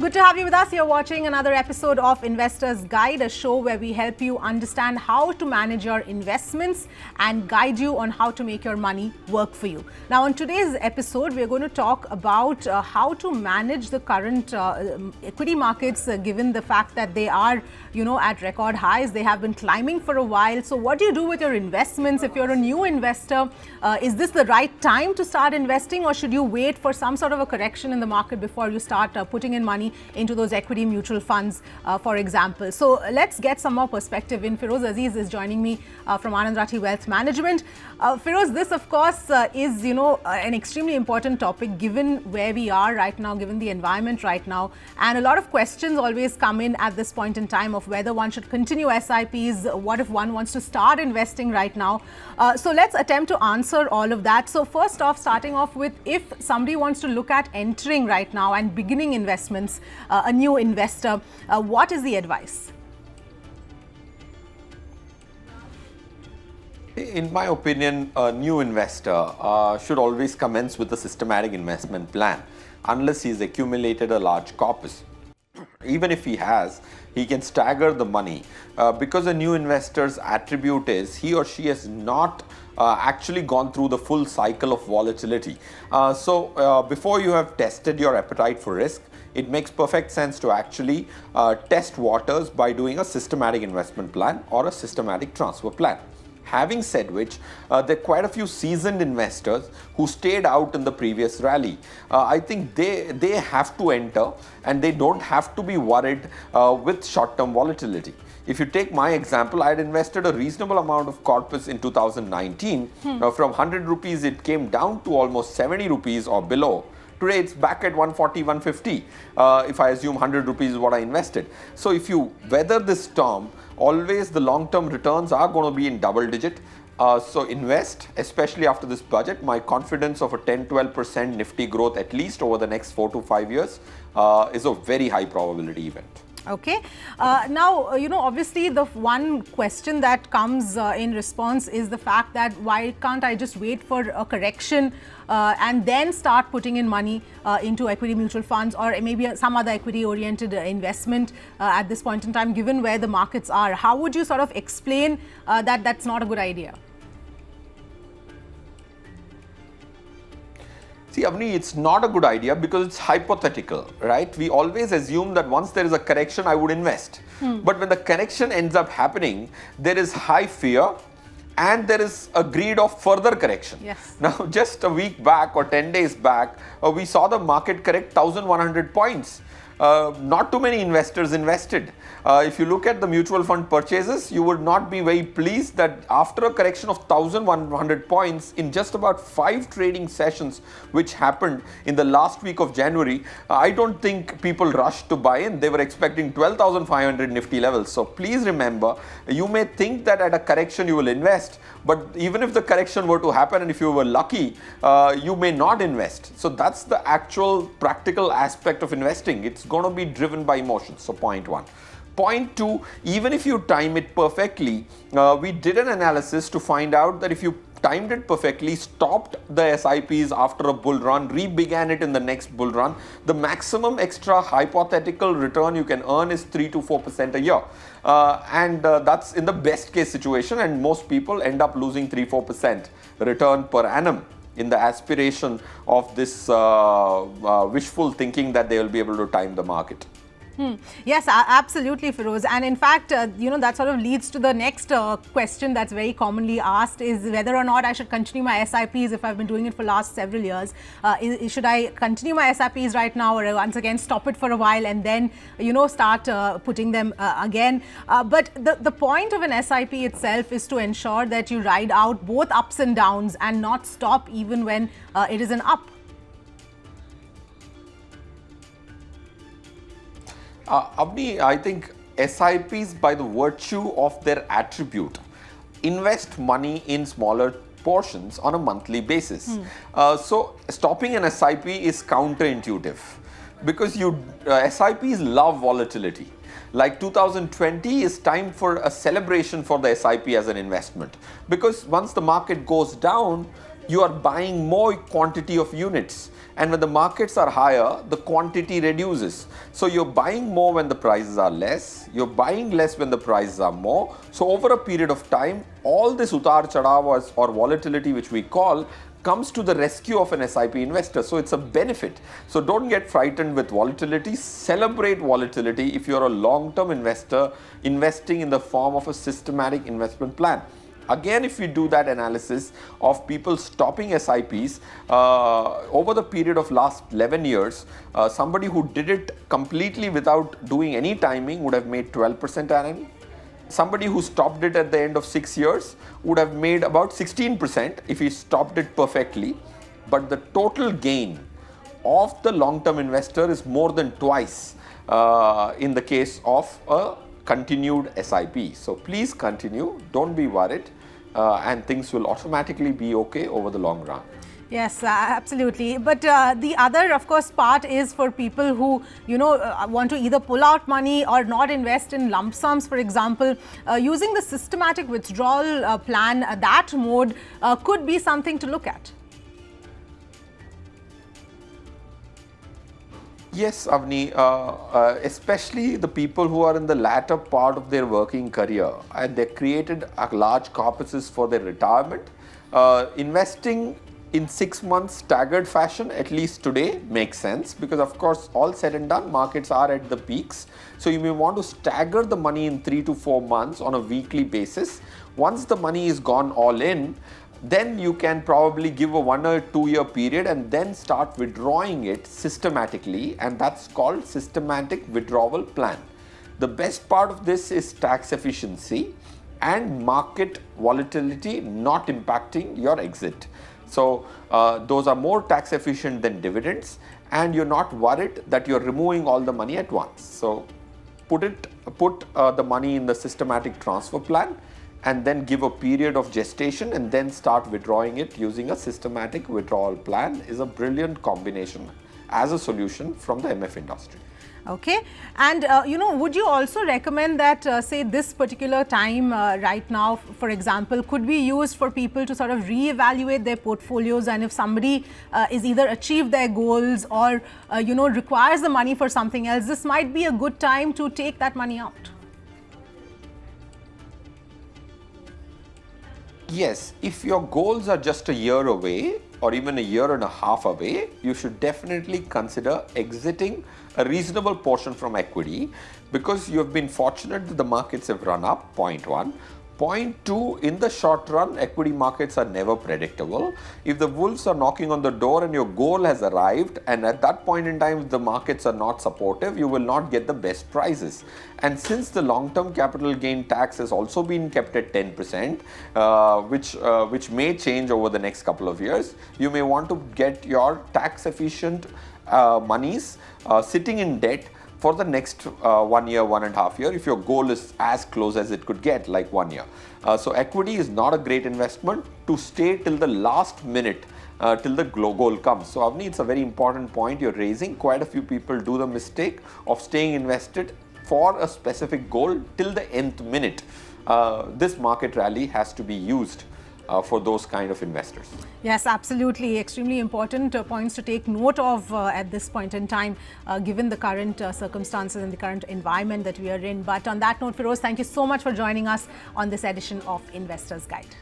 Good to have you with us. You're watching another episode of Investor's Guide, a show where we help you understand how to manage your investments and guide you on how to make your money work for you. Now, in today's episode, we're going to talk about how to manage the current equity markets, given the fact that they are, at record highs. They have been climbing for a while. So what do you do with your investments? If you're a new investor, is this the right time to start investing, or should you wait for some sort of a correction in the market before you start putting in money into those equity mutual funds, for example? So let's get some more perspective in. Feroze Azeez is joining me from Anand, Rathi Wealth Management. Feroze, this of course is an extremely important topic given where we are right now, given the environment right now, and a lot of questions always come in at this point in time of whether one should continue SIPs, what if one wants to start investing right now. So let's attempt to answer all of that. So first off, starting off with, if somebody wants to look at entering right now and beginning investments, a new investor, what is the advice? In my opinion, a new investor should always commence with a systematic investment plan, unless he's accumulated a large corpus. Even if he has, he can stagger the money because a new investor's attribute is he or she has not actually gone through the full cycle of volatility. So before you have tested your appetite for risk, it makes perfect sense to actually test waters by doing a systematic investment plan or a systematic transfer plan. Having said which, there are quite a few seasoned investors who stayed out in the previous rally. I think they have to enter, and they don't have to be worried with short-term volatility. If you take my example, I had invested a reasonable amount of corpus in 2019. Now, from 100 rupees, it came down to almost 70 rupees or below. Today, it's back at 140, 150, if I assume 100 rupees is what I invested. So if you weather this storm, always the long-term returns are going to be in double digit. So invest, especially after this budget. My confidence of a 10-12% Nifty growth at least over the next 4 to 5 years is a very high probability event. Okay. Now, obviously the one question that comes in response is the fact that why can't I just wait for a correction and then start putting in money into equity mutual funds or maybe some other equity oriented investment at this point in time, given where the markets are? How would you sort of explain that that's not a good idea? See, Avni, it's not a good idea because it's hypothetical, right? We always assume that once there is a correction, I would invest. But when the correction ends up happening, there is high fear and there is a greed of further correction. Yes. Now, just a week back or 10 days back, we saw the market correct 1,100 points. Not too many investors invested. If you look at the mutual fund purchases, you would not be very pleased that after a correction of 1,100 points in just about 5 trading sessions which happened in the last week of January, I don't think people rushed to buy in. They were expecting 12,500 Nifty levels. So please remember, you may think that at a correction you will invest, but even if the correction were to happen and if you were lucky, you may not invest. So that's the actual practical aspect of investing. It's going to be driven by emotions. So point one. Point two, even if you time it perfectly, we did an analysis to find out that if you timed it perfectly, stopped the SIPs after a bull run, re-began it in the next bull run, the maximum extra hypothetical return you can earn is 3 to 4% a year. And that's in the best case situation, and most people end up losing 3-4% return per annum in the aspiration of this wishful thinking that they will be able to time the market. Yes, absolutely, Feroze. And in fact, that sort of leads to the next question that's very commonly asked is whether or not I should continue my SIPs if I've been doing it for last several years. Should I continue my SIPs right now, or once again stop it for a while and then, start putting them again? But the point of an SIP itself is to ensure that you ride out both ups and downs and not stop even when it is an up. Avni, I think SIPs, by the virtue of their attribute, invest money in smaller portions on a monthly basis. So stopping an SIP is counterintuitive because SIPs love volatility. Like 2020 is time for a celebration for the SIP as an investment, because once the market goes down, you are buying more quantity of units. And when the markets are higher, the quantity reduces. So you're buying more when the prices are less, you're buying less when the prices are more. So over a period of time, all this utar chadav or volatility which we call comes to the rescue of an SIP investor. So it's a benefit. So don't get frightened with volatility. Celebrate volatility if you're a long-term investor investing in the form of a systematic investment plan. Again, if we do that analysis of people stopping SIPs over the period of last 11 years, somebody who did it completely without doing any timing would have made 12% Anand. Somebody who stopped it at the end of 6 years would have made about 16% if he stopped it perfectly. But the total gain of the long-term investor is more than twice in the case of a continued SIP. So please continue, don't be worried, and things will automatically be okay over the long run. Yes, absolutely. But the other, of course, part is for people who, want to either pull out money or not invest in lump sums, for example, using the systematic withdrawal plan, that mode could be something to look at. Yes, Avni, especially the people who are in the latter part of their working career and they created a large corpuses for their retirement. Investing in 6 months staggered fashion, at least today, makes sense because of course all said and done, markets are at the peaks. So you may want to stagger the money in 3 to 4 months on a weekly basis. Once the money is gone all in, then you can probably give a 1 or 2 year period and then start withdrawing it systematically, and that's called systematic withdrawal plan. The best part of this is tax efficiency and market volatility not impacting your exit. So those are more tax efficient than dividends, and you're not worried that you're removing all the money at once. So put the money in the systematic transfer plan and then give a period of gestation and then start withdrawing it using a systematic withdrawal plan is a brilliant combination as a solution from the MF industry. Okay. And, would you also recommend that, say, this particular time right now, for example, could be used for people to sort of reevaluate their portfolios, and if somebody is either achieved their goals or, requires the money for something else, this might be a good time to take that money out? Yes, if your goals are just a year away or even a year and a half away, you should definitely consider exiting a reasonable portion from equity because you have been fortunate that the markets have run up, point one. Point two, in the short run, equity markets are never predictable. If the wolves are knocking on the door and your goal has arrived, and at that point in time, if the markets are not supportive, you will not get the best prices. And since the long-term capital gain tax has also been kept at 10%, which may change over the next couple of years, you may want to get your tax-efficient monies sitting in debt for the next 1 year, 1.5 years, if your goal is as close as it could get, like 1 year. So equity is not a great investment to stay till the last minute, till the goal comes. So Avni, it's a very important point you're raising. Quite a few people do the mistake of staying invested for a specific goal till the nth minute. This market rally has to be used for those kind of investors. Yes, absolutely. Extremely important points to take note of at this point in time, given the current circumstances and the current environment that we are in. But on that note, Feroze, thank you so much for joining us on this edition of Investors Guide.